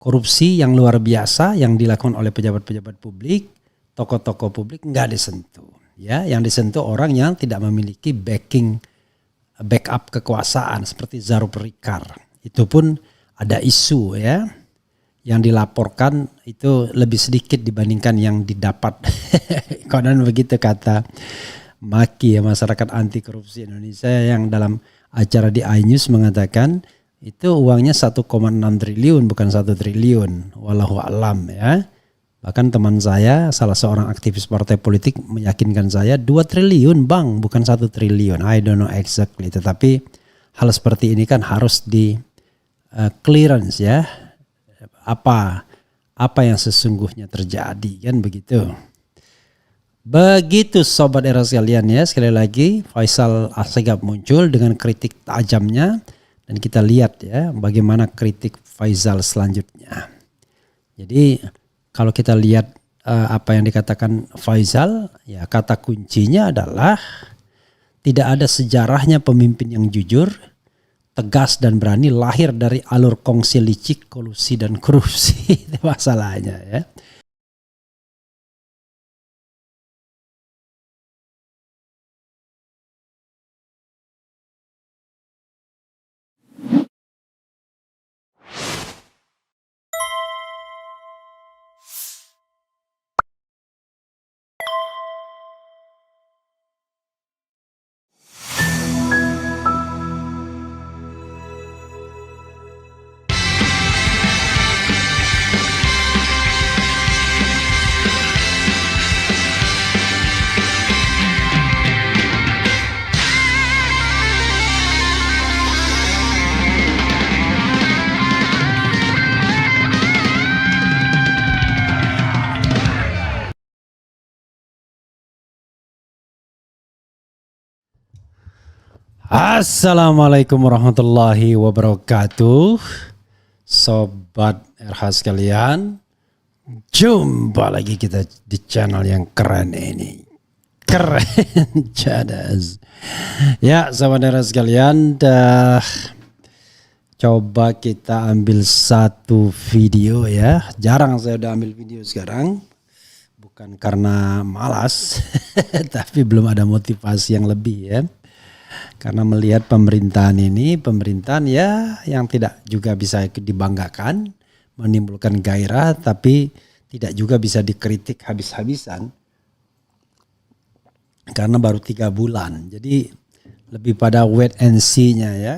korupsi yang luar biasa yang dilakukan oleh pejabat-pejabat publik, tokoh-tokoh publik nggak disentuh. Ya, yang disentuh orang yang tidak memiliki backup kekuasaan seperti Zarub Rikar. Itu pun ada isu ya yang dilaporkan itu lebih sedikit dibandingkan yang didapat. Konon begitu kata Maki ya, masyarakat anti korupsi Indonesia, yang dalam acara di iNews mengatakan itu uangnya 1,6 triliun bukan 1 triliun. Wallahu a'lam ya. Bahkan teman saya, salah seorang aktivis partai politik meyakinkan saya 2 triliun bang, bukan 1 triliun. I don't know exactly. Tetapi hal seperti ini kan harus di clearance ya. Apa yang sesungguhnya terjadi kan begitu. Begitu sobat era sekalian ya, sekali lagi Faisal Assegaf muncul dengan kritik tajamnya dan kita lihat ya bagaimana kritik Faisal selanjutnya. Jadi kalau kita lihat apa yang dikatakan Faisal, ya kata kuncinya adalah tidak ada sejarahnya pemimpin yang jujur, tegas dan berani lahir dari alur kongsi licik, kolusi dan korupsi. Itu masalahnya ya. Assalamualaikum warahmatullahi wabarakatuh. Sobat RH sekalian, jumpa lagi kita di channel yang keren ini. Keren cadas. Ya sobat RH sekalian, coba kita ambil satu video ya. Jarang saya udah ambil video sekarang. Bukan karena malas, tapi belum ada motivasi yang lebih ya. Karena melihat pemerintahan ini, pemerintahan ya yang tidak juga bisa dibanggakan, menimbulkan gairah, tapi tidak juga bisa dikritik habis-habisan. Karena baru 3 bulan, jadi lebih pada wait and see-nya ya.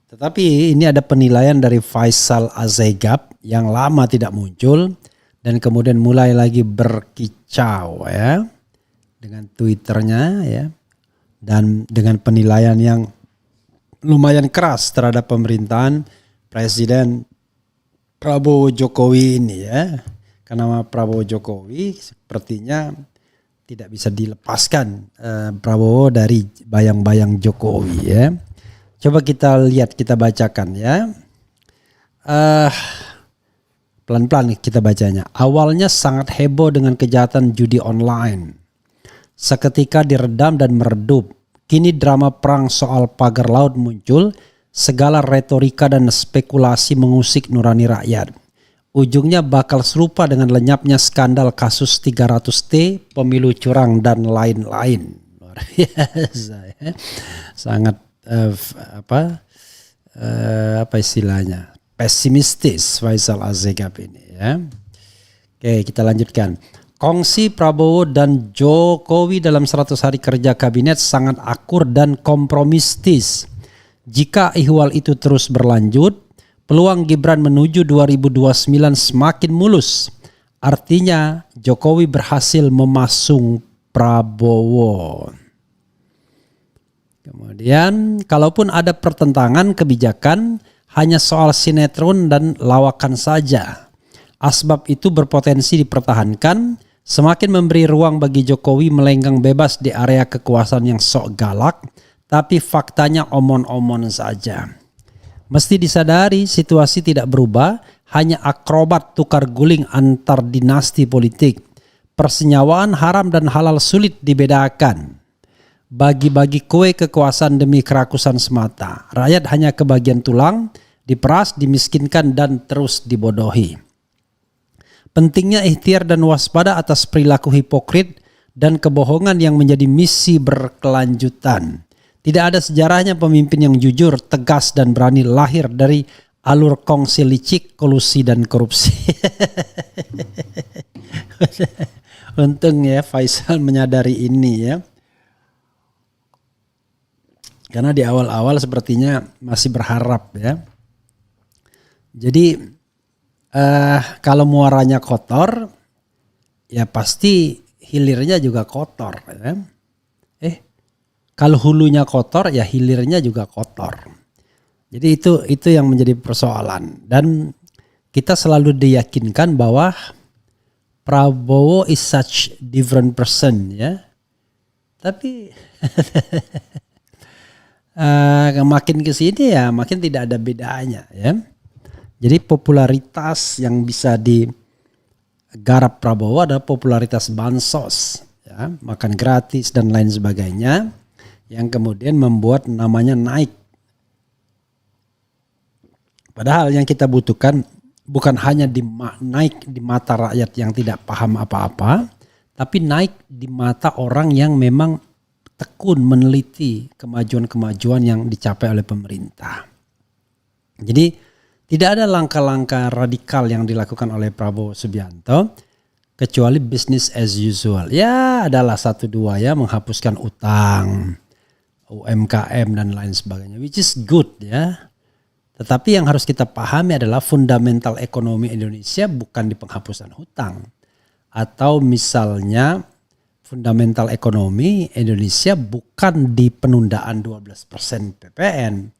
Tetapi ini ada penilaian dari Faisal Assegaf yang lama tidak muncul dan kemudian mulai lagi berkicau ya dengan Twitternya ya. Dan dengan penilaian yang lumayan keras terhadap pemerintahan Presiden Prabowo Jokowi ini ya. Karena Prabowo Jokowi sepertinya tidak bisa dilepaskan Prabowo dari bayang-bayang Jokowi ya. Coba kita lihat, kita bacakan ya. Pelan-pelan kita bacanya. Awalnya sangat heboh dengan kejahatan judi online. Seketika diredam dan meredup. Kini drama perang soal pagar laut muncul. Segala retorika dan spekulasi mengusik nurani rakyat. Ujungnya bakal serupa dengan lenyapnya skandal kasus 300T, pemilu curang dan lain-lain. Luar biasa ya. Sangat apa istilahnya? Pesimistis Faisal Assegaf ini ya. Oke, kita lanjutkan. Kongsi Prabowo dan Jokowi dalam 100 hari kerja kabinet sangat akur dan kompromistis. Jika ihwal itu terus berlanjut, peluang Gibran menuju 2029 semakin mulus. Artinya Jokowi berhasil memasung Prabowo. Kemudian kalaupun ada pertentangan kebijakan, hanya soal sinetron dan lawakan saja. Asbab itu berpotensi dipertahankan. Semakin memberi ruang bagi Jokowi melenggang bebas di area kekuasaan yang sok galak, tapi faktanya omon-omon saja. Mesti disadari situasi tidak berubah, hanya akrobat tukar guling antar dinasti politik. Persenyawaan haram dan halal sulit dibedakan. Bagi-bagi kue kekuasaan demi kerakusan semata. Rakyat hanya kebagian tulang diperas, dimiskinkan, dan terus dibodohi. Pentingnya ikhtiar dan waspada atas perilaku hipokrit dan kebohongan yang menjadi misi berkelanjutan. Tidak ada sejarahnya pemimpin yang jujur, tegas, dan berani lahir dari alur kongsi licik, kolusi, dan korupsi. Untung ya Faisal menyadari ini ya. Karena di awal-awal sepertinya masih berharap ya. Jadi kalau muaranya kotor, ya pasti hilirnya juga kotor. Ya. Kalau hulunya kotor, ya hilirnya juga kotor. Jadi itu yang menjadi persoalan. Dan kita selalu diyakinkan bahwa Prabowo is such different person, ya. Tapi makin kesini ya makin tidak ada bedanya, ya. Jadi popularitas yang bisa digarap Prabowo adalah popularitas bansos, ya, makan gratis dan lain sebagainya, yang kemudian membuat namanya naik. Padahal yang kita butuhkan bukan hanya naik di mata rakyat yang tidak paham apa-apa, tapi naik di mata orang yang memang tekun meneliti kemajuan-kemajuan yang dicapai oleh pemerintah. Jadi tidak ada langkah-langkah radikal yang dilakukan oleh Prabowo Subianto kecuali business as usual. Ya adalah 1-2 ya, menghapuskan utang, UMKM dan lain sebagainya, which is good ya. Tetapi yang harus kita pahami adalah fundamental ekonomi Indonesia bukan di penghapusan hutang. Atau misalnya fundamental ekonomi Indonesia bukan di penundaan 12% PPN.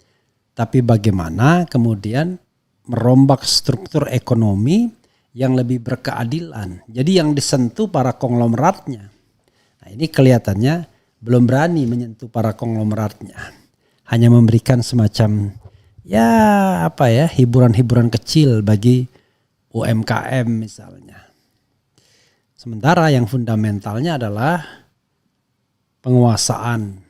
Tapi bagaimana kemudian merombak struktur ekonomi yang lebih berkeadilan. Jadi yang disentuh para konglomeratnya. Nah ini kelihatannya belum berani menyentuh para konglomeratnya. Hanya memberikan semacam hiburan-hiburan kecil bagi UMKM misalnya. Sementara yang fundamentalnya adalah penguasaan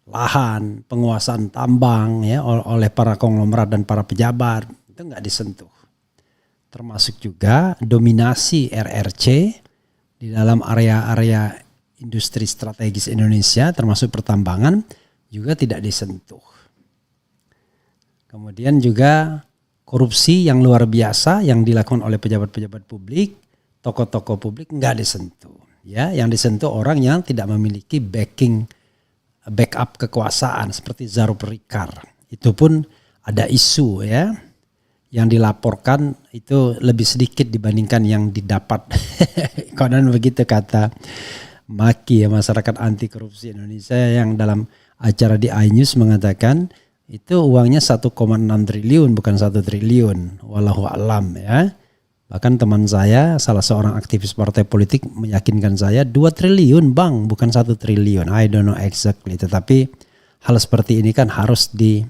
lahan, penguasaan tambang ya oleh para konglomerat dan para pejabat, itu nggak disentuh. Termasuk juga dominasi RRC di dalam area-area industri strategis Indonesia termasuk pertambangan juga tidak disentuh. Kemudian juga korupsi yang luar biasa yang dilakukan oleh pejabat-pejabat publik, tokoh-tokoh publik nggak disentuh. Ya, yang disentuh orang yang tidak memiliki backup kekuasaan seperti Zarub Rikar. Itu pun ada isu ya yang dilaporkan itu lebih sedikit dibandingkan yang didapat. Konon begitu kata Maki ya, masyarakat anti korupsi Indonesia yang dalam acara di iNews mengatakan itu uangnya 1,6 triliun bukan 1 triliun. Wallahu a'lam ya. Bahkan teman saya, salah seorang aktivis partai politik meyakinkan saya 2 triliun bang, bukan 1 triliun. I don't know exactly. Tetapi hal seperti ini kan harus di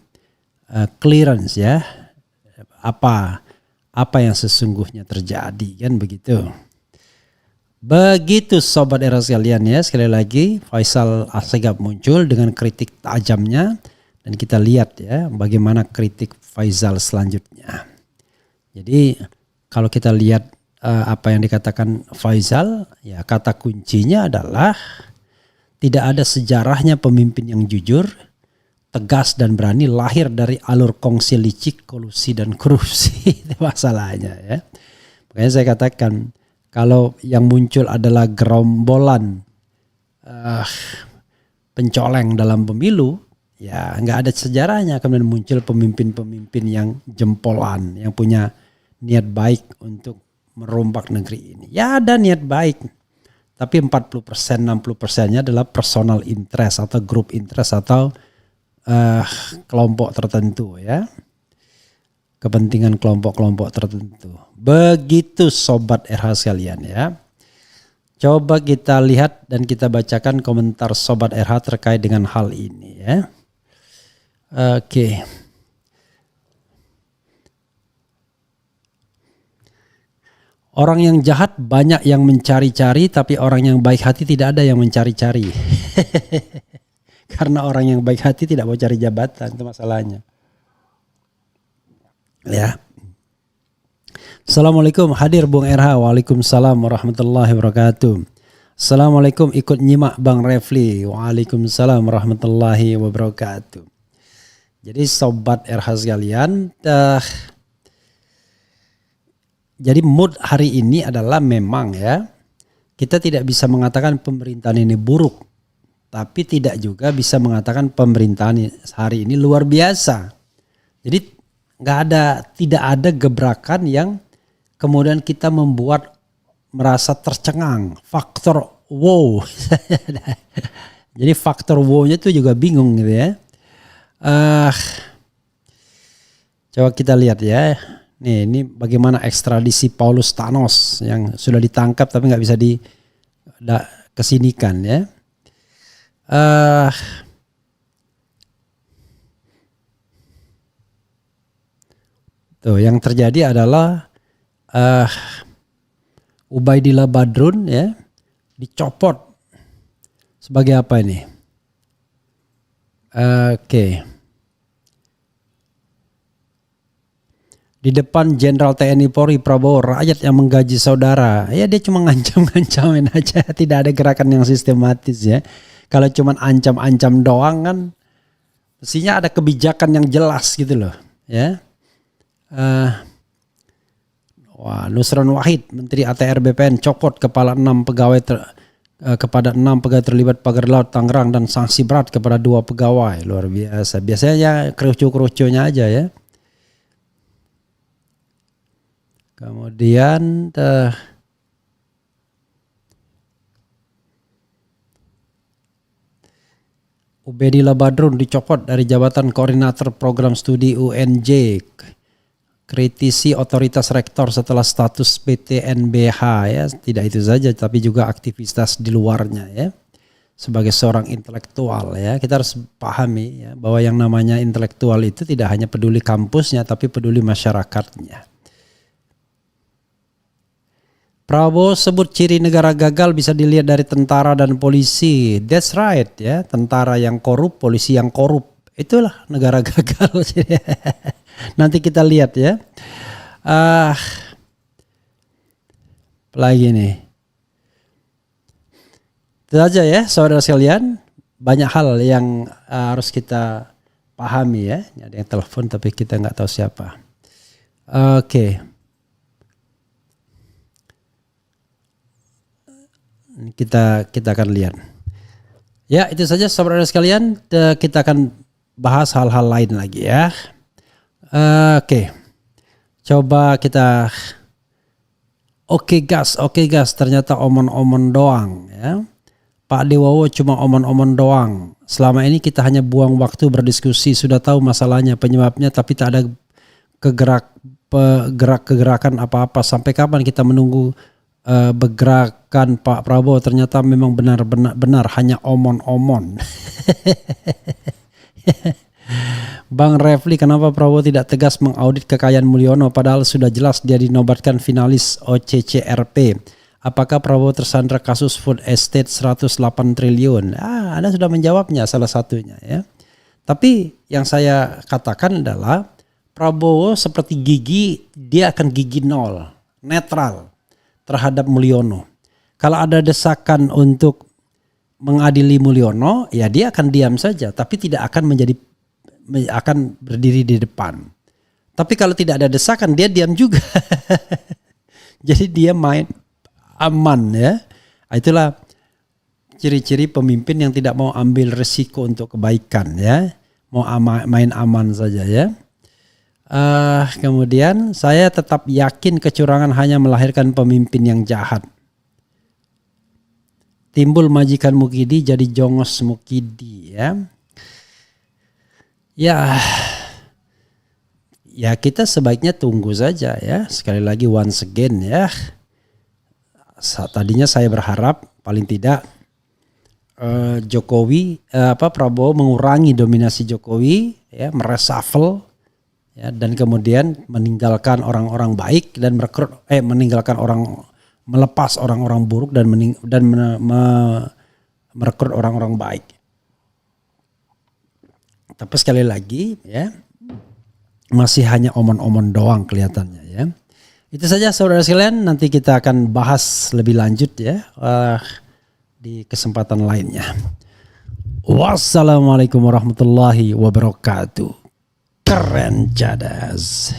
clearance ya. Apa yang sesungguhnya terjadi kan begitu. Begitu Sobat Era sekalian ya. Sekali lagi Faisal Assegaf muncul dengan kritik tajamnya. Dan kita lihat ya bagaimana kritik Faisal selanjutnya. Jadi kalau kita lihat apa yang dikatakan Faisal, ya kata kuncinya adalah tidak ada sejarahnya pemimpin yang jujur, tegas dan berani lahir dari alur kongsi licik, kolusi dan korupsi. Itu masalahnya ya. Makanya saya katakan kalau yang muncul adalah gerombolan pencoleng dalam pemilu, ya nggak ada sejarahnya kemudian muncul pemimpin-pemimpin yang jempolan, yang punya niat baik untuk merombak negeri ini. Ya ada niat baik. Tapi 40%, 60%-nya adalah personal interest atau group interest atau kelompok tertentu ya. Kepentingan kelompok-kelompok tertentu. Begitu Sobat RH sekalian ya. Coba kita lihat dan kita bacakan komentar Sobat RH terkait dengan hal ini ya. Oke. Orang yang jahat banyak yang mencari-cari, tapi orang yang baik hati tidak ada yang mencari-cari. Karena orang yang baik hati tidak mau cari jabatan, itu masalahnya. Ya. Assalamualaikum, hadir Bung RH. Waalaikumsalam warahmatullahi wabarakatuh. Assalamualaikum, ikut nyimak Bang Refli. Waalaikumsalam warahmatullahi wabarakatuh. Jadi sobat RH sekalian, jadi mood hari ini adalah memang ya, kita tidak bisa mengatakan pemerintahan ini buruk, tapi tidak juga bisa mengatakan pemerintahan hari ini luar biasa. Jadi tidak ada gebrakan yang kemudian kita membuat merasa tercengang. Faktor wow. Jadi faktor wow-nya itu juga bingung gitu ya. Coba kita lihat ya. Nih, ini bagaimana ekstradisi Paulus Thanos yang sudah ditangkap tapi nggak bisa kesinikan ya. Tuh, yang terjadi adalah Ubaidillah Badrun ya dicopot sebagai apa ini? Di depan Jenderal TNI Polri Prabowo, rakyat yang menggaji saudara. Ya dia cuma ngancam-ngancamin aja, tidak ada gerakan yang sistematis ya. Kalau cuma ancam-ancam doang kan mestinya ada kebijakan yang jelas gitu loh ya. Nusron Wahid, Menteri ATR BPN copot kepada 6 pegawai terlibat pagar laut Tangerang dan sanksi berat kepada 2 pegawai. Luar biasa. Biasanya kerucu-kerucunya aja ya. Kemudian Ubaidillah Badrun dicopot dari jabatan koordinator program studi UNJ. Kritisi otoritas rektor setelah status PTNBH ya. Tidak itu saja tapi juga aktivitas di luarnya ya. Sebagai seorang intelektual ya, kita harus pahami ya bahwa yang namanya intelektual itu tidak hanya peduli kampusnya tapi peduli masyarakatnya. Prabowo sebut ciri negara gagal bisa dilihat dari tentara dan polisi. That's right ya, tentara yang korup, polisi yang korup. Itulah negara gagal. Nanti kita lihat ya. Lagi nih. Itu aja ya saudara sekalian. Banyak hal yang harus kita pahami ya. Ada yang telepon tapi kita nggak tahu siapa. Oke. Kita akan lihat. Ya itu saja saudara sekalian. Kita akan bahas hal-hal lain lagi ya. Oke. Coba kita. Oke gas. Ternyata omon-omon doang ya. Pak Dewowo cuma omon-omon doang. Selama ini kita hanya buang waktu berdiskusi. Sudah tahu masalahnya, penyebabnya, tapi tak ada kegerakan apa-apa. Sampai kapan kita menunggu bergerakan Pak Prabowo? Ternyata memang benar hanya omon-omon. Bang Refli, kenapa Prabowo tidak tegas mengaudit kekayaan Mulyono padahal sudah jelas dia dinobatkan finalis OCCRP? Apakah Prabowo tersandra kasus food estate 108 triliun? Anda sudah menjawabnya salah satunya ya. Tapi yang saya katakan adalah Prabowo seperti gigi, dia akan gigi nol, netral terhadap Mulyono. Kalau ada desakan untuk mengadili Mulyono, ya dia akan diam saja, tapi tidak akan akan berdiri di depan. Tapi kalau tidak ada desakan, dia diam juga. Jadi dia main aman ya. Itulah ciri-ciri pemimpin yang tidak mau ambil resiko untuk kebaikan ya. Mau main aman saja ya. Kemudian saya tetap yakin kecurangan hanya melahirkan pemimpin yang jahat. Timbul majikan Mukidi jadi jongos Mukidi ya. Ya kita sebaiknya tunggu saja ya. Sekali lagi once again ya. Tadinya saya berharap paling tidak Prabowo mengurangi dominasi Jokowi ya, mereshuffle ya, dan kemudian meninggalkan orang-orang baik dan melepas orang-orang buruk dan merekrut orang-orang baik. Tapi sekali lagi ya, masih hanya omon-omon doang kelihatannya ya. Itu saja saudara sekalian, nanti kita akan bahas lebih lanjut ya di kesempatan lainnya. Wassalamualaikum warahmatullahi wabarakatuh. Keren cadas.